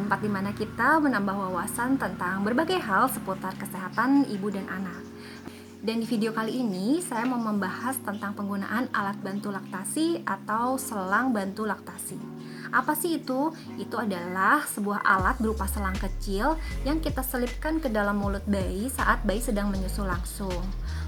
tempat di mana kita menambah wawasan tentang berbagai hal seputar kesehatan ibu dan anak. Dan di video kali ini saya mau membahas tentang penggunaan alat bantu laktasi atau selang bantu laktasi. Apa sih itu? Itu adalah sebuah alat berupa selang kecil yang kita selipkan ke dalam mulut bayi saat bayi sedang menyusu langsung.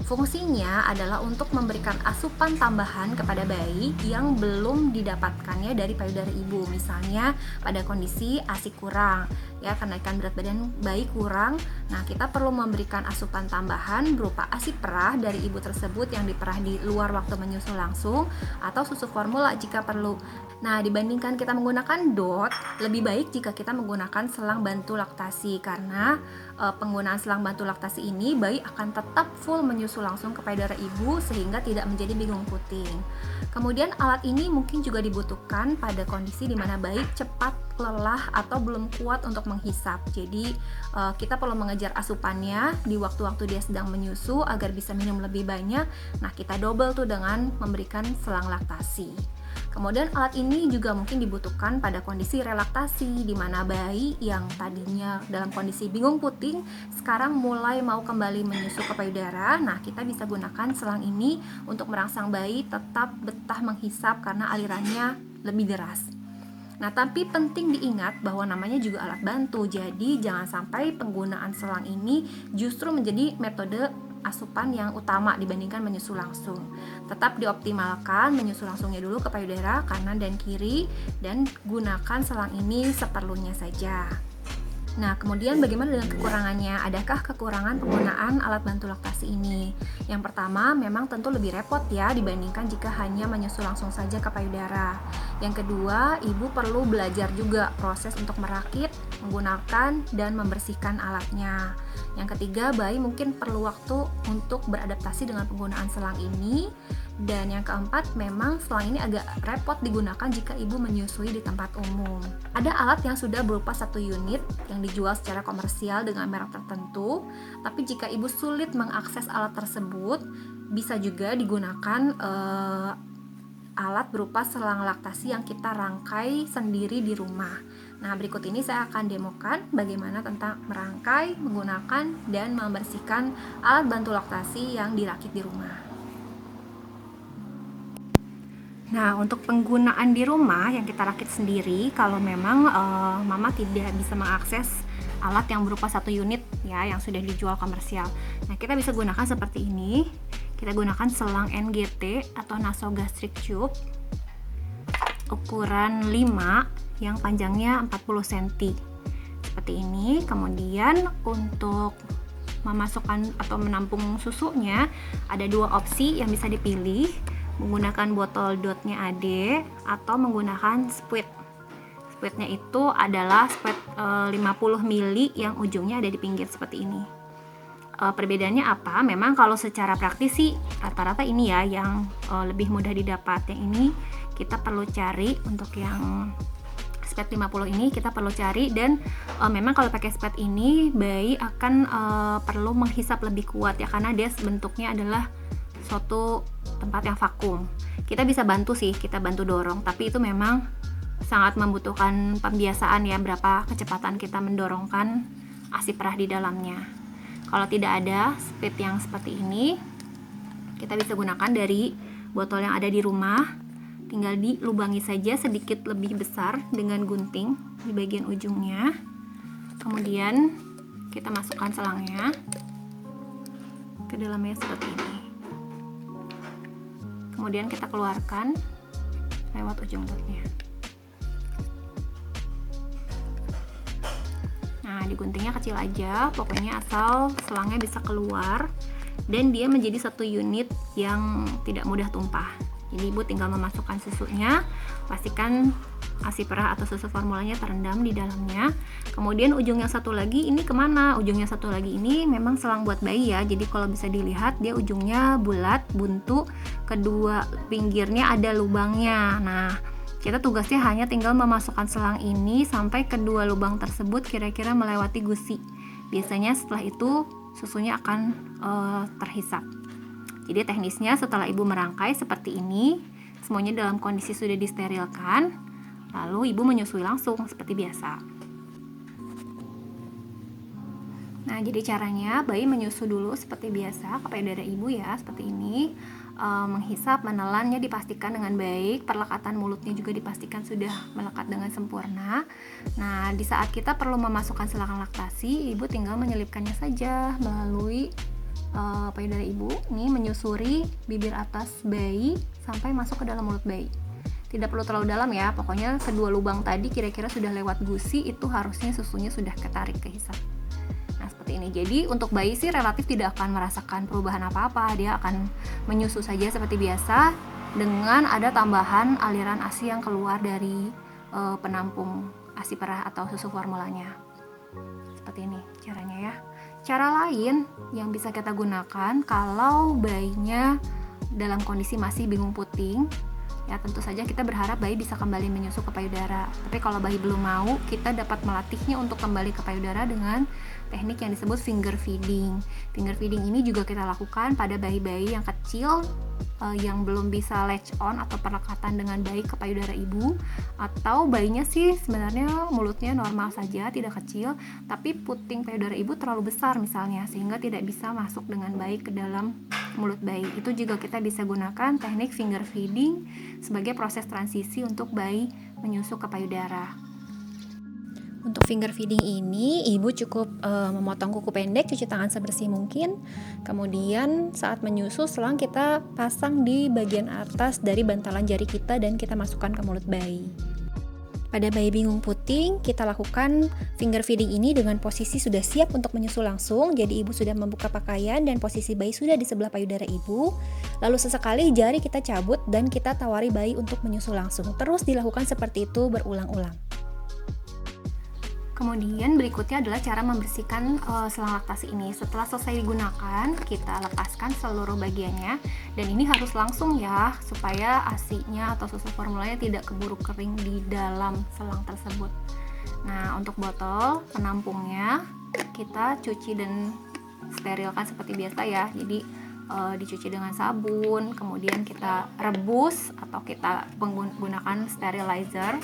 Fungsinya adalah untuk memberikan asupan tambahan kepada bayi yang belum didapatkannya dari payudara ibu. Misalnya pada kondisi ASI kurang, ya, kenaikan berat badan bayi kurang. Nah, kita perlu memberikan asupan tambahan berupa ASI perah dari ibu tersebut yang diperah di luar waktu menyusu langsung atau susu formula jika perlu. Nah, dibandingkan kita menggunakan DOT, lebih baik jika kita menggunakan selang bantu laktasi karena penggunaan selang bantu laktasi ini bayi akan tetap full menyusu langsung ke payudara ibu sehingga tidak menjadi bingung puting. Kemudian alat ini mungkin juga dibutuhkan pada kondisi di mana bayi cepat lelah atau belum kuat untuk menghisap. Jadi kita perlu mengejar asupannya di waktu-waktu dia sedang menyusu agar bisa minum lebih banyak. Nah, kita double tuh dengan memberikan selang laktasi. Kemudian alat ini juga mungkin dibutuhkan pada kondisi relaktasi di mana bayi yang tadinya dalam kondisi bingung puting sekarang mulai mau kembali menyusu ke payudara. Nah, kita bisa gunakan selang ini untuk merangsang bayi tetap betah menghisap karena alirannya lebih deras. Nah, tapi penting diingat bahwa namanya juga alat bantu. Jadi jangan sampai penggunaan selang ini justru menjadi metode asupan yang utama dibandingkan menyusu langsung. Tetap dioptimalkan menyusu langsungnya dulu ke payudara kanan dan kiri dan gunakan selang ini seperlunya saja. Nah, kemudian bagaimana dengan kekurangannya? Adakah kekurangan penggunaan alat bantu laktasi ini? Yang pertama, memang tentu lebih repot ya dibandingkan jika hanya menyusu langsung saja ke payudara. Yang kedua, ibu perlu belajar juga proses untuk merakit, menggunakan, dan membersihkan alatnya. Yang ketiga, bayi mungkin perlu waktu untuk beradaptasi dengan penggunaan selang ini. Dan yang keempat, memang selang ini agak repot digunakan jika ibu menyusui di tempat umum. Ada alat yang sudah berupa satu unit yang dijual secara komersial dengan merek tertentu, tapi jika ibu sulit mengakses alat tersebut, bisa juga digunakan alat berupa selang laktasi yang kita rangkai sendiri di rumah. Nah, berikut ini saya akan demokan bagaimana tentang merangkai, menggunakan, dan membersihkan alat bantu laktasi yang dirakit di rumah. Nah, untuk penggunaan di rumah yang kita rakit sendiri, kalau memang mama tidak bisa mengakses alat yang berupa satu unit ya yang sudah dijual komersial. Nah, kita bisa gunakan seperti ini. Kita gunakan selang NGT atau nasogastric tube ukuran 5 yang panjangnya 40 cm. Seperti ini. Kemudian untuk memasukkan atau menampung susunya ada dua opsi yang bisa dipilih, menggunakan botol dotnya AD atau menggunakan spuit. Spuitnya itu adalah spuit 50 ml yang ujungnya ada di pinggir seperti ini. Perbedaannya apa? Memang kalau secara praktis sih rata-rata ini ya yang lebih mudah didapat. Yang ini kita perlu cari untuk yang spuit 50 ini kita perlu cari dan memang kalau pakai spuit ini bayi akan perlu menghisap lebih kuat ya karena dia bentuknya adalah suatu tempat yang vakum. Kita bisa bantu sih, kita bantu dorong, tapi itu memang sangat membutuhkan pembiasaan ya berapa kecepatan kita mendorongkan ASI perah di dalamnya. Kalau tidak ada speed yang seperti ini, kita bisa gunakan dari botol yang ada di rumah. Tinggal dilubangi saja sedikit lebih besar dengan gunting di bagian ujungnya. Kemudian kita masukkan selangnya ke dalamnya seperti ini. Kemudian kita keluarkan lewat ujung dotnya. Nah, diguntingnya kecil aja, pokoknya asal selangnya bisa keluar dan dia menjadi satu unit yang tidak mudah tumpah. Jadi ibu tinggal memasukkan susunya, pastikan ASI perah atau susu formulanya terendam di dalamnya. Kemudian ujung yang satu lagi ini kemana? Ujung yang satu lagi ini memang selang buat bayi ya. Jadi kalau bisa dilihat dia ujungnya bulat, buntu, kedua pinggirnya ada lubangnya. Nah, kita tugasnya hanya tinggal memasukkan selang ini sampai kedua lubang tersebut kira-kira melewati gusi. Biasanya setelah itu susunya akan terhisap. Jadi teknisnya setelah ibu merangkai seperti ini, semuanya dalam kondisi sudah disterilkan, lalu ibu menyusui langsung seperti biasa. Nah, jadi caranya bayi menyusu dulu seperti biasa ke payudara ibu ya, seperti ini. Menghisap, menelannya dipastikan dengan baik, perlekatan mulutnya juga dipastikan sudah melekat dengan sempurna. Nah, di saat kita perlu memasukkan selang laktasi, ibu tinggal menyelipkannya saja melalui payudara ibu. Ini menyusuri bibir atas bayi sampai masuk ke dalam mulut bayi. Tidak perlu terlalu dalam ya, pokoknya kedua lubang tadi kira-kira sudah lewat gusi, itu harusnya susunya sudah ketarik ke hisap. Nah, seperti ini. Jadi untuk bayi sih relatif tidak akan merasakan perubahan apa-apa. Dia akan menyusu saja seperti biasa dengan ada tambahan aliran ASI yang keluar dari penampung ASI perah atau susu formulanya. Seperti ini caranya ya. Cara lain yang bisa kita gunakan kalau bayinya dalam kondisi masih bingung puting, ya tentu saja kita berharap bayi bisa kembali menyusu ke payudara. Tapi kalau bayi belum mau, kita dapat melatihnya untuk kembali ke payudara dengan teknik yang disebut finger feeding. Finger feeding ini juga kita lakukan pada bayi-bayi yang kecil yang belum bisa latch on atau perlekatan dengan baik ke payudara ibu, atau bayinya sih sebenarnya mulutnya normal saja, tidak kecil, tapi puting payudara ibu terlalu besar misalnya sehingga tidak bisa masuk dengan baik ke dalam mulut bayi. Itu juga kita bisa gunakan teknik finger feeding sebagai proses transisi untuk bayi menyusu ke payudara. Untuk finger feeding ini, ibu cukup memotong kuku pendek, cuci tangan sebersih mungkin. Kemudian saat menyusu, selang kita pasang di bagian atas dari bantalan jari kita dan kita masukkan ke mulut bayi. Pada bayi bingung puting, kita lakukan finger feeding ini dengan posisi sudah siap untuk menyusu langsung. Jadi ibu sudah membuka pakaian dan posisi bayi sudah di sebelah payudara ibu. Lalu sesekali jari kita cabut dan kita tawari bayi untuk menyusu langsung. Terus dilakukan seperti itu berulang-ulang. Kemudian berikutnya adalah cara membersihkan selang laktasi ini. Setelah selesai digunakan, kita lepaskan seluruh bagiannya, dan ini harus langsung ya, supaya ASI-nya atau susu formulanya tidak keburu kering di dalam selang tersebut. Nah, untuk botol penampungnya kita cuci dan sterilkan seperti biasa ya. Jadi dicuci dengan sabun, kemudian kita rebus atau kita menggunakan sterilizer.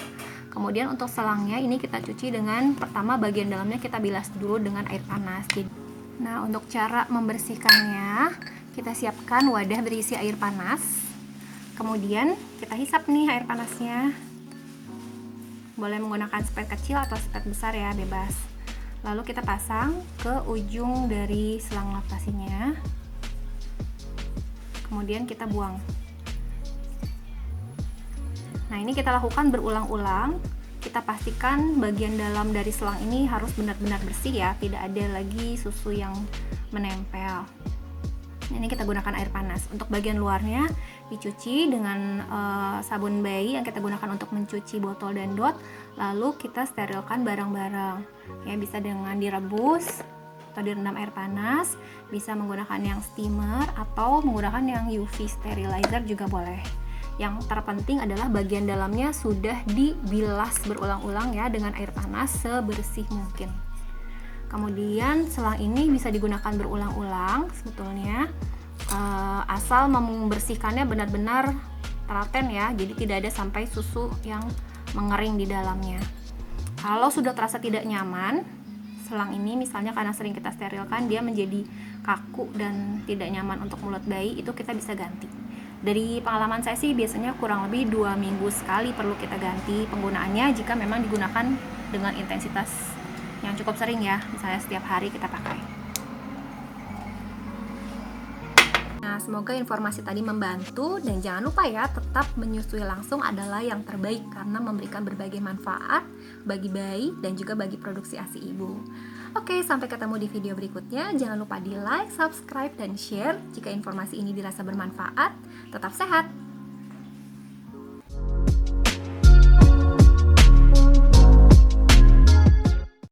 Kemudian untuk selangnya ini kita cuci dengan pertama bagian dalamnya kita bilas dulu dengan air panas. Nah, untuk cara membersihkannya, kita siapkan wadah berisi air panas. Kemudian kita hisap nih air panasnya. Boleh menggunakan spet kecil atau spet besar ya, bebas. Lalu kita pasang ke ujung dari selang laktasinya. Kemudian kita buang. Nah, ini kita lakukan berulang-ulang. Kita pastikan bagian dalam dari selang ini harus benar-benar bersih ya, tidak ada lagi susu yang menempel. Ini kita gunakan air panas. Untuk bagian luarnya dicuci dengan sabun bayi yang kita gunakan untuk mencuci botol dan dot. Lalu kita sterilkan barang-barang. Ya, bisa dengan direbus atau direndam air panas, bisa menggunakan yang steamer atau menggunakan yang UV sterilizer juga boleh. Yang terpenting adalah bagian dalamnya sudah dibilas berulang-ulang ya dengan air panas sebersih mungkin. Kemudian selang ini bisa digunakan berulang-ulang sebetulnya, asal membersihkannya benar-benar telaten ya, jadi tidak ada sampai susu yang mengering di dalamnya. Kalau sudah terasa tidak nyaman, selang ini misalnya karena sering kita sterilkan, dia menjadi kaku dan tidak nyaman untuk mulut bayi, itu kita bisa ganti. Dari pengalaman saya sih biasanya kurang lebih 2 minggu sekali perlu kita ganti penggunaannya jika memang digunakan dengan intensitas yang cukup sering ya, misalnya setiap hari kita pakai. Nah, semoga informasi tadi membantu, dan jangan lupa ya, tetap menyusui langsung adalah yang terbaik karena memberikan berbagai manfaat bagi bayi dan juga bagi produksi ASI ibu. Oke, sampai ketemu di video berikutnya. Jangan lupa di like, subscribe, dan share jika informasi ini dirasa bermanfaat. Tetap sehat!